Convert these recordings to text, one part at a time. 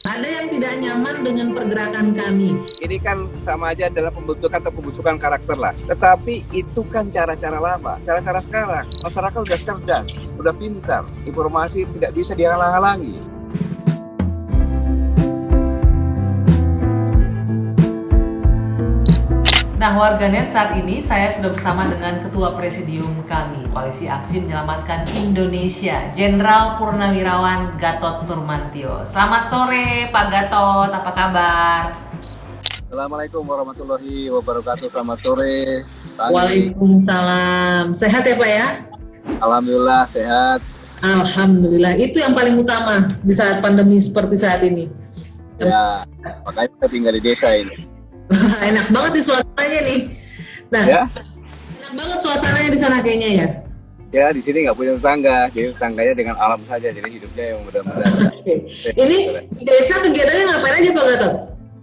Ada yang tidak nyaman dengan pergerakan kami. Ini kan sama aja adalah pembentukan atau pembusukan karakter lah. Tetapi itu kan cara-cara lama. Cara-cara sekarang, masyarakat udah cerdas, udah pintar. Informasi tidak bisa dihalang-halangi. Nah, warganet, saat ini saya sudah bersama dengan Ketua Presidium kami, Koalisi Aksi Menyelamatkan Indonesia, Jenderal Purnawirawan Gatot Nurmantio. Selamat sore, Pak Gatot, apa kabar? Assalamualaikum warahmatullahi wabarakatuh. Selamat sore. Waalaikumsalam. Sehat ya Pak ya? Alhamdulillah sehat. Alhamdulillah. Itu yang paling utama di saat pandemi seperti saat ini. Ya, makanya kita tinggal di desa ini. Enak banget di suasananya nih. Nah, Ya, enak banget suasananya di sana kayaknya ya. ya di sini nggak punya tetangga, jadi tetangganya dengan alam saja, jadi hidupnya yang mudah-mudahan. Ini di desa kegiatannya ngapain aja Pak Gatot?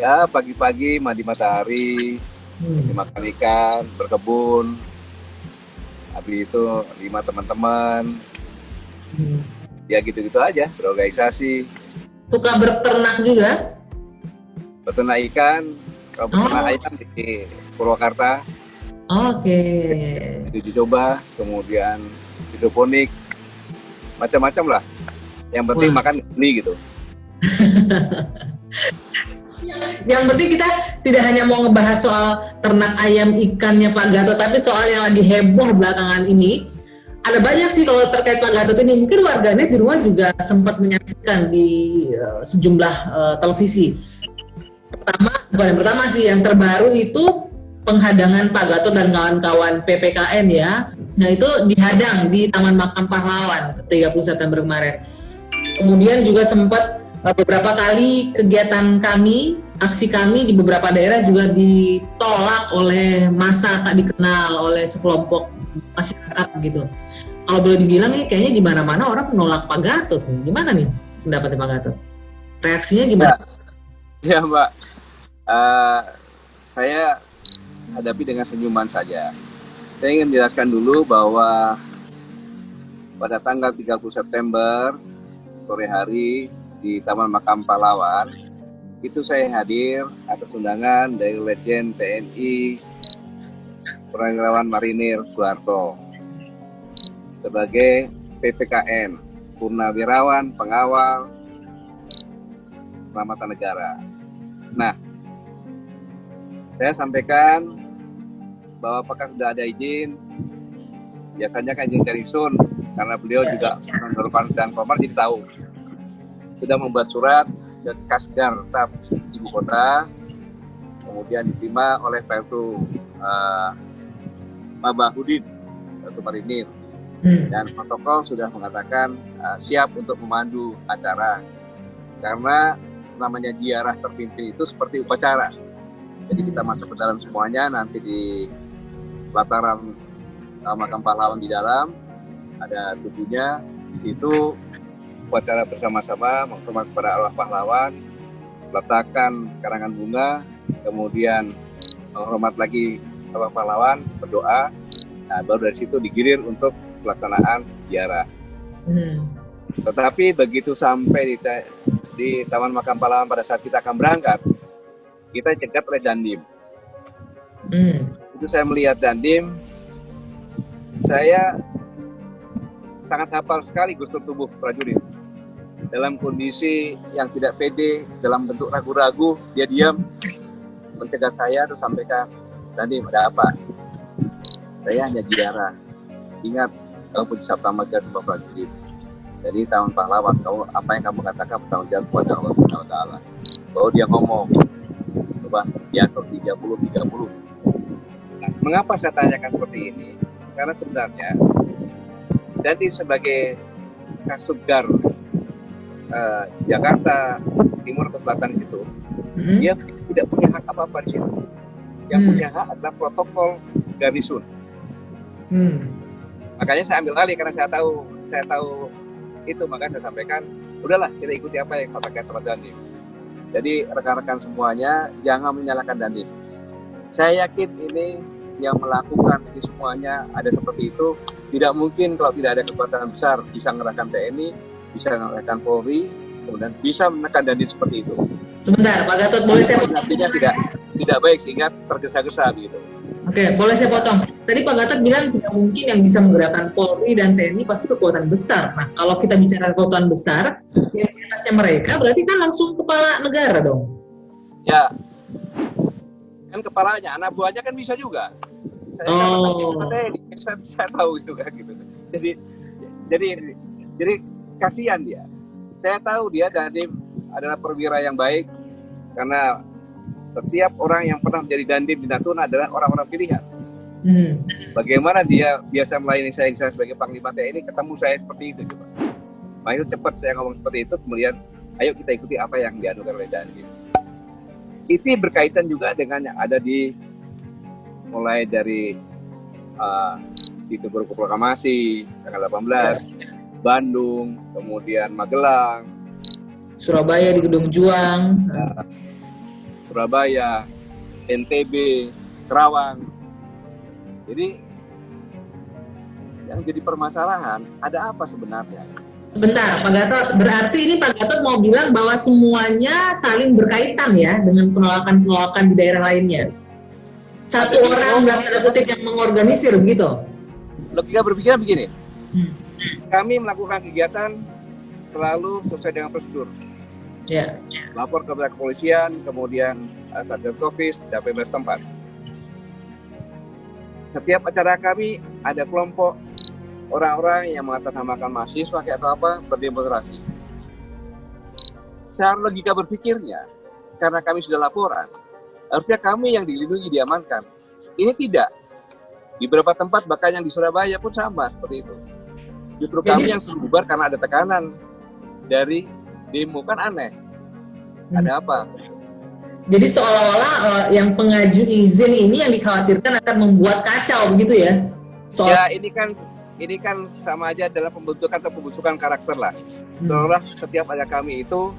Ya, pagi-pagi mandi matahari, makan ikan, berkebun. Habis itu lima teman-teman. Ya gitu-gitu aja, berorganisasi. Suka berternak juga? Peternak ikan, kalau peternak ayam di Purwakarta. Oke. Itu dicoba, kemudian hidroponik, macam-macam lah. Yang penting makan beli gitu. Yang penting kita tidak hanya mau ngebahas soal ternak ayam ikannya Pak Gatot, tapi soal yang lagi heboh belakangan ini. Ada banyak sih kalau terkait Pak Gatot ini. Mungkin warganet di rumah juga sempat menyaksikan di sejumlah televisi. Bukan yang pertama sih, yang terbaru itu penghadangan Pak Gatot dan kawan-kawan PPKN ya. Nah itu dihadang di Taman Makam Pahlawan 30 September kemarin. Kemudian juga sempat beberapa kali kegiatan kami, aksi kami di beberapa daerah juga ditolak oleh massa tak dikenal, oleh sekelompok masyarakat gitu. Kalau boleh dibilang nih kayaknya di mana-mana orang menolak Pak Gatot. Gimana nih pendapatnya Pak Gatot? Reaksinya gimana? Ya Mbak, saya hadapi dengan senyuman saja. Saya ingin menjelaskan dulu bahwa pada tanggal 30 September sore hari di Taman Makam Pahlawan itu saya hadir atas undangan dari Legend TNI Purnawirawan Marinir Soeharto sebagai PPKN, Purnawirawan Pengawal Keselamatan Negara. Nah, saya sampaikan bahwa apakah sudah ada izin? Biasanya kan izin dari Sun, karena beliau juga menurunkan dan Komar jadi tahu. Sudah membuat surat dan Kasgar TAP Ibu Kota, kemudian diterima oleh Pemtu Mabahudin, Pemtu Marinir, dan protokol sudah mengatakan siap untuk memandu acara, karena namanya ziarah terpimpin itu seperti upacara. Jadi kita masuk ke dalam semuanya, nanti di pelataran Makam Pahlawan di dalam ada tubuhnya. Di situ upacara bersama-sama menghormat kepada Allah pahlawan, letakkan karangan bunga, kemudian menghormat lagi Allah pahlawan, berdoa. Nah, baru dari situ digilir untuk pelaksanaan ziarah. Tetapi begitu sampai di Taman Makam Pahlawan pada saat kita akan berangkat, kita cegat oleh Dandim. Itu saya melihat Dandim, saya sangat hafal sekali gestur tubuh prajurit. Dalam kondisi yang tidak pede, dalam bentuk ragu-ragu, dia diam, mencegat saya, terus sampaikan, Dandim, ada apa? Saya hanya ziarah. Ingat, kamu punya sabta marga sebuah prajurit. Jadi Taman Pahlawan, apa yang kamu katakan bertanggung jawab kepada Allah Subhanahu wa Ta'ala. Bahwa dia ngomong, coba diatur 30. Nah, mengapa saya tanyakan seperti ini? Karena sebenarnya Dandim sebagai Kasubgar Jakarta Timur atau Selatan itu, dia tidak punya hak apa-apa di situ. Yang punya hak adalah protokol garnisun. Makanya saya ambil alih karena saya tahu itu, makanya saya sampaikan, udahlah kita ikuti apa yang disampaikan sama Dandim. Jadi rekan-rekan semuanya jangan menyalahkan Dandim. Saya yakin ini yang melakukan ini semuanya ada seperti itu. Tidak mungkin kalau tidak ada kekuatan besar bisa mengerahkan TNI, bisa mengerahkan Polri, kemudian bisa menekan Dandim seperti itu. Sebentar, Pak Gatot, boleh saya potong? Artinya tidak baik sehingga tergesa-gesa gitu. Oke, boleh saya potong. Tadi Pak Gatot bilang tidak mungkin yang bisa menggerakkan Polri dan TNI pasti kekuatan besar. Nah, kalau kita bicara kekuatan besar, yang di atasnya mereka berarti kan langsung kepala negara dong. Ya, kan kepalanya, anak buahnya kan bisa juga. Saya tahu itu kan gitu. Jadi kasihan dia. Saya tahu dia Dandim adalah perwira yang baik karena setiap orang yang pernah menjadi Dandim di Natuna adalah orang-orang pilihan. Bagaimana dia biasa melayani saya sebagai Panglima TNI, ketemu saya seperti itu coba. Nah itu cepat saya ngomong seperti itu, kemudian ayo kita ikuti apa yang dianugerahkan oleh Dandim. Itu berkaitan juga dengan yang ada di mulai dari itu Buku Proklamasi tanggal 18, Bandung, kemudian Magelang, Surabaya di Gedung Juang, Surabaya, NTB, Kerawang. Jadi yang jadi permasalahan ada apa sebenarnya? Sebentar, Pak Gatot. Berarti ini Pak Gatot mau bilang bahwa semuanya saling berkaitan ya dengan penolakan-penolakan di daerah lainnya. Satu orang dalam tanda kutip yang mengorganisir begitu. Logika berpikir begini. Kami melakukan kegiatan selalu sesuai dengan prosedur. Ya. Lapor kepada kepolisian, kemudian Satgas Covid, DPM setempat. Setiap acara kami ada kelompok orang-orang yang mengatasnamakan mahasiswa kayak atau apa berdemonstrasi. Secara logika berpikirnya, karena kami sudah laporan, harusnya kami yang dilindungi diamankan. Ini tidak. Di beberapa tempat bahkan yang di Surabaya pun sama seperti itu. Justru kami yang suruh bubar karena ada tekanan dari demo, kan aneh. Ada apa? Jadi seolah-olah yang pengaju izin ini yang dikhawatirkan akan membuat kacau begitu ya? Ya ini kan sama aja dalam pembentukan atau pembusukan karakter lah. Seolah setiap ada kami itu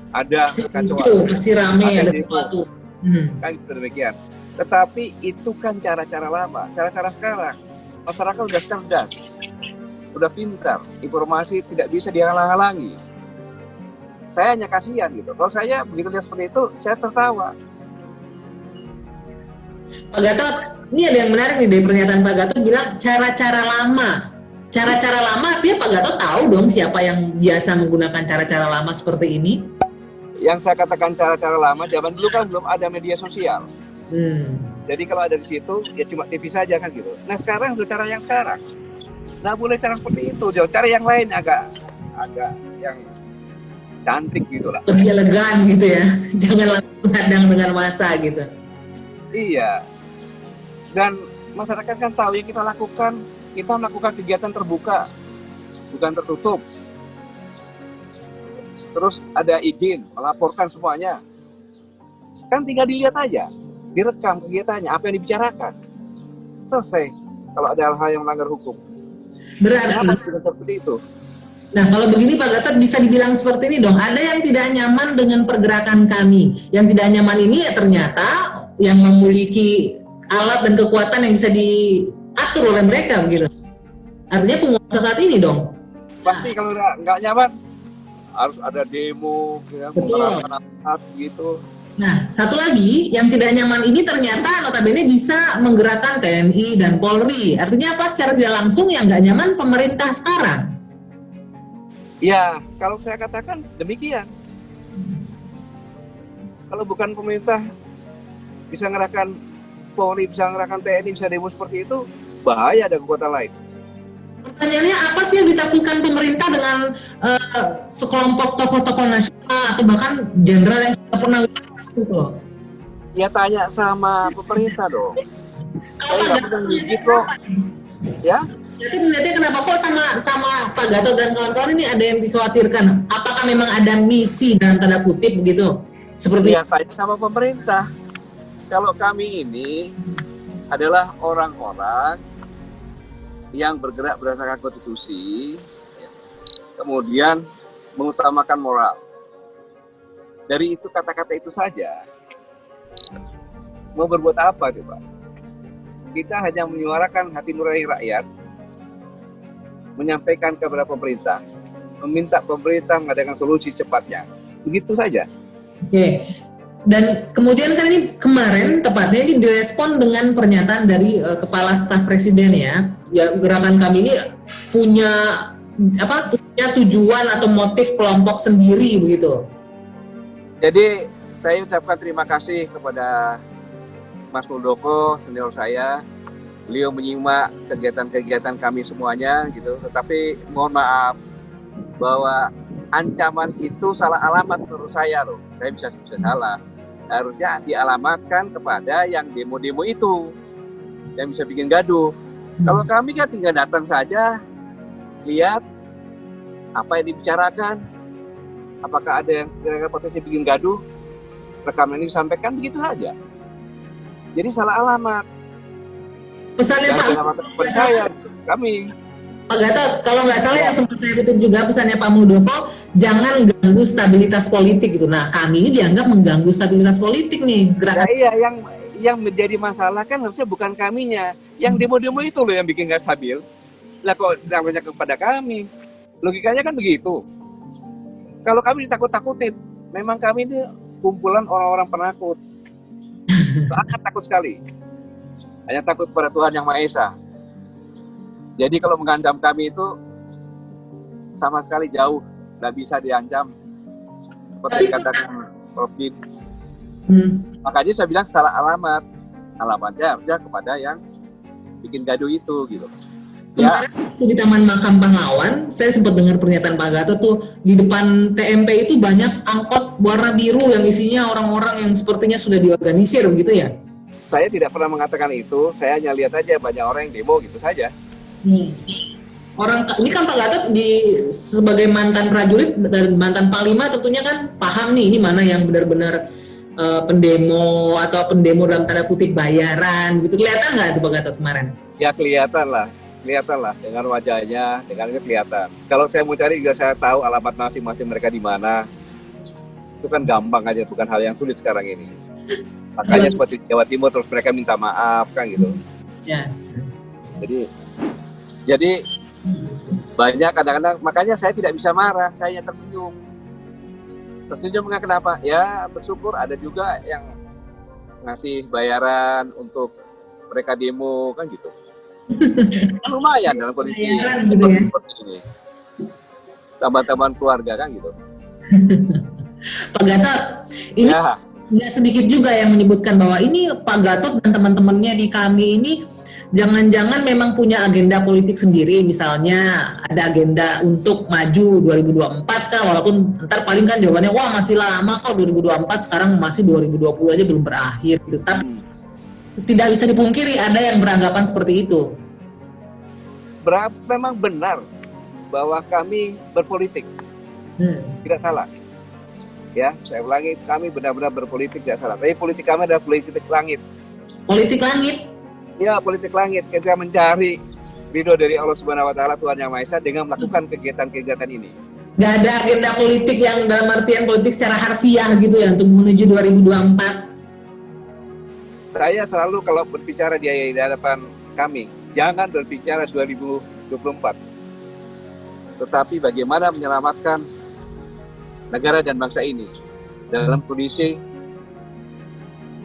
ada kekacauan. Pasti rame ada sesuatu. Kan demikian. Tetapi itu kan cara-cara lama. Cara-cara sekarang masyarakat sudah cerdas, sudah pintar, informasi tidak bisa dihalang-halangi. Saya hanya kasihan gitu. Kalau saya begitu lihat seperti itu, saya tertawa. Pak Gatot, ini ada yang menarik nih dari pernyataan Pak Gatot bilang cara-cara lama. Cara-cara lama artinya Pak Gatot tahu dong siapa yang biasa menggunakan cara-cara lama seperti ini? Yang saya katakan cara-cara lama, zaman dulu kan belum ada media sosial. Jadi kalau ada di situ, ya cuma TV saja kan gitu. Nah sekarang udah cara yang sekarang. Nah boleh cara seperti itu, cara yang lain agak yang cantik gitu lah. Lebih elegan gitu ya, jangan langsung hadang dengan massa gitu. Iya. Dan masyarakat kan tahu yang kita melakukan kegiatan terbuka, bukan tertutup. Terus ada izin, melaporkan semuanya. Kan tinggal dilihat aja, direkam kegiatannya, apa yang dibicarakan. Selesai, kalau ada hal-hal yang melanggar hukum. Berarti seperti itu. Nah, kalau begini Pak Gatot bisa dibilang seperti ini dong. Ada yang tidak nyaman dengan pergerakan kami. Yang tidak nyaman ini ya ternyata yang memiliki alat dan kekuatan yang bisa diatur oleh mereka begitu. Artinya penguasa saat ini dong. Pasti kalau nggak nyaman harus ada demo, gitu. Nah, satu lagi yang tidak nyaman ini ternyata notabene bisa menggerakkan TNI dan Polri. Artinya apa? Secara tidak langsung yang nggak nyaman pemerintah sekarang. Ya, kalau saya katakan demikian. Kalau bukan pemerintah bisa ngerahkan Polri, bisa ngerahkan TNI, bisa demo seperti itu, bahaya ada kekuatan lain. Pertanyaannya apa sih yang ditampilkan pemerintah dengan sekelompok tokoh-tokoh nasional atau bahkan jenderal yang sudah pernah gitu? Ya tanya sama pemerintah dong. Saya nggak pernah gigit kok. Ya? Jadi melihatnya kenapa kok sama Pak Gatot dan kawan-kawan ini ada yang dikhawatirkan? Apakah memang ada misi dalam tanda kutip begitu? Seperti ya tanya sama pemerintah. Kalau kami ini adalah orang-orang yang bergerak berdasarkan konstitusi, kemudian mengutamakan moral. Dari itu kata-kata itu saja, mau berbuat apa coba? Kita hanya menyuarakan hati nurani rakyat, menyampaikan kepada pemerintah, meminta pemerintah mengadakan solusi cepatnya. Begitu saja. Oke. Dan kemudian kan ini kemarin tepatnya ini direspon dengan pernyataan dari Kepala Staf Presiden ya. Ya, gerakan kami ini punya tujuan atau motif kelompok sendiri begitu. Jadi saya ucapkan terima kasih kepada Mas Muldoko, senior saya. Beliau menyimak kegiatan-kegiatan kami semuanya gitu. Tetapi mohon maaf bahwa ancaman itu salah alamat menurut saya loh. Saya bisa salah. Harusnya dialamatkan kepada yang demo-demo itu, yang bisa bikin gaduh. Kalau kami kan tinggal datang saja, lihat apa yang dibicarakan, apakah ada yang kira-kira potensi bikin gaduh, rekaman ini disampaikan, begitu saja. Jadi salah alamat. Pesannya Pak saya, kami. Pak Gatot, kalau nggak salah yang sempat saya kutip juga pesannya Pak Muldoko, jangan ganggu stabilitas politik gitu. Nah, kami ini dianggap mengganggu stabilitas politik nih gerakan. Nah, iya, yang menjadi masalah kan harusnya bukan kaminya, yang demo-demo itu loh yang bikin nggak stabil. Lah kok namanya kepada kami? Logikanya kan begitu. Kalau kami ditakut-takutin, memang kami ini kumpulan orang-orang penakut, sangat takut sekali. Hanya takut pada Tuhan Yang Maha Esa. Jadi kalau mengancam kami itu sama sekali jauh, nggak bisa diancam. Seperti katakan Prof. Din. Makanya saya bilang salah alamat. Alamatnya harusnya kepada yang bikin gaduh itu gitu. Kemarin di Taman Makam Pahlawan, saya sempat dengar pernyataan Pak Gatot tuh di depan TMP itu banyak angkot warna biru yang isinya orang-orang yang sepertinya sudah diorganisir begitu ya? Saya tidak pernah mengatakan itu, saya hanya lihat aja banyak orang yang demo gitu saja. Orang ini kan Pak Gatot sebagai mantan prajurit dan mantan panglima tentunya kan paham nih ini mana yang benar-benar pendemo atau pendemo dalam tanda kutip bayaran gitu. Kelihatan nggak itu Pak Gatot kemarin? Ya kelihatan lah dengan wajahnya, dengan ini kelihatan. Kalau saya mau cari juga saya tahu alamat masing-masing mereka di mana. Itu kan gampang aja, bukan hal yang sulit sekarang ini. Makanya seperti Jawa Timur terus mereka minta maaf kan gitu. Ya. Jadi banyak kadang-kadang, makanya saya tidak bisa marah, saya tersenyum. Tersenyum kenapa? Ya bersyukur ada juga yang ngasih bayaran untuk mereka demo kan gitu. Kan lumayan dalam kondisi seperti ini. Tambahan-tambahan keluarga kan gitu. Pak Gatot, ini nggak sedikit juga yang menyebutkan bahwa ini Pak Gatot dan teman-temannya di kami ini jangan-jangan memang punya agenda politik sendiri, misalnya ada agenda untuk maju 2024 kah, walaupun ntar paling kan jawabannya wah masih lama kok 2024, sekarang masih 2020 aja belum berakhir gitu. Tapi tidak bisa dipungkiri ada yang beranggapan seperti itu. Memang benar bahwa kami berpolitik, tidak salah. Ya, saya ulangi, kami benar-benar berpolitik, tidak salah. Tapi politik kami adalah politik langit. Politik langit? Ya, politik langit. Kita mencari ridho dari Allah Subhanahu Wa Taala, Tuhan Yang Maha Esa, dengan melakukan kegiatan-kegiatan ini. Gak ada agenda politik yang dalam artian politik secara harfiah gitu ya untuk menuju 2024. Saya selalu kalau berbicara di hadapan kami, jangan berbicara 2024. Tetapi bagaimana menyelamatkan negara dan bangsa ini dalam kondisi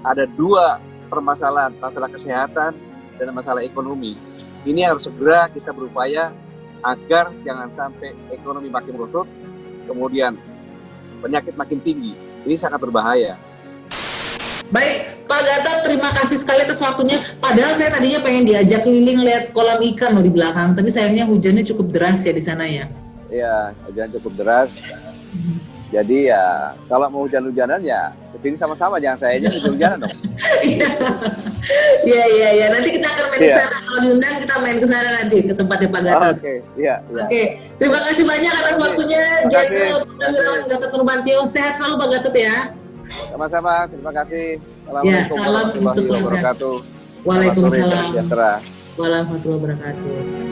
ada dua permasalahan, masalah kesehatan dan masalah ekonomi. Ini harus segera kita berupaya agar jangan sampai ekonomi makin merosot, kemudian penyakit makin tinggi. Ini sangat berbahaya. Baik, Pak Gatot, terima kasih sekali atas waktunya. Padahal saya tadinya pengen diajak keliling lihat kolam ikan loh di belakang, tapi sayangnya hujannya cukup deras ya di sana ya. Iya, hujan cukup deras. Jadi ya kalau mau hujan-hujanan ya kesini sama-sama, jangan saya aja hujan-hujanan dong. Iya. Nanti kita akan main ke sana. Kalau diundang kita main ke sana nanti ke tempatnya Pak Gatot. Oke. Terima kasih banyak atas waktunya, Jenderal Purnawirawan Gatot Nurmantio. Sehat selalu Pak Gatot ya. Sama-sama, terima kasih. Ya, salam untuk warahmatullahi wabarakatuh. Waalaikumsalam warahmatullahi wabarakatuh.